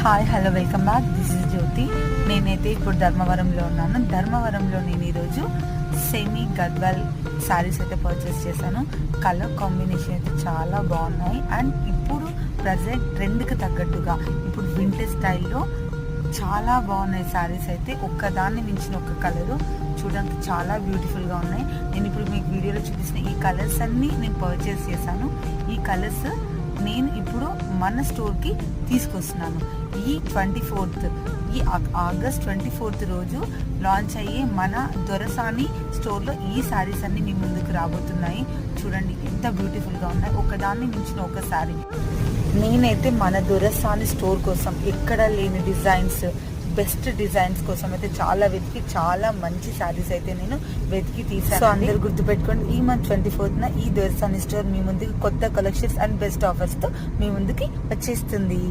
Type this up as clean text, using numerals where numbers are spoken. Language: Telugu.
Hi hello welcome back. This is Jyoti. నేనైతే ఇప్పుడు ధర్మవరంలో ఉన్నాను. ధర్మవరంలో నేను ఈరోజు సెమీ గద్వాల్ శారీస్ అయితే పర్చేస్ చేశాను. కలర్ కాంబినేషన్ అయితే చాలా బాగున్నాయి. అండ్ ఇప్పుడు ప్రజెంట్ ట్రెండ్కి తగ్గట్టుగా ఇప్పుడు వింటేజ్ స్టైల్లో చాలా బాగున్నాయి శారీస్ అయితే. ఒక్కదాన్ని మించిన ఒక కలరు చూడడానికి చాలా బ్యూటిఫుల్గా ఉన్నాయి. నేను ఇప్పుడు మీకు వీడియోలో చూపిస్తున్న ఈ కలర్స్ అన్నీ నేను పర్చేస్ చేశాను. ఈ కలర్స్ నేను ఇప్పుడు మన స్టోర్కి తీసుకొస్తున్నాను. ఈ ఆగస్ట్ 24 రోజు లాంచ్ అయ్యే మన దొరసాని స్టోర్లో ఈ శారీస్ అన్ని మీ ముందుకు రాబోతున్నాయి. చూడండి ఎంత బ్యూటిఫుల్గా ఉన్నాయి, ఒకదాన్ని మించిన ఒక శారీ. నేనైతే మన దొరసాని స్టోర్ కోసం ఎక్కడ లేని డిజైన్స్, బెస్ట్ డిజైన్స్ కోసం అయితే చాలా వెతికి చాలా మంచి శారీస్ అయితే నేను వెతికి తీసాను. సో అందరు గుర్తుపెట్టుకోండి, ఈ మంత్ 24న ఈ దొరసాని స్టోర్ మీ ముందుకు కొత్త కలెక్షన్స్ అండ్ బెస్ట్ ఆఫర్స్తో మీ ముందుకి వచ్చేస్తుంది.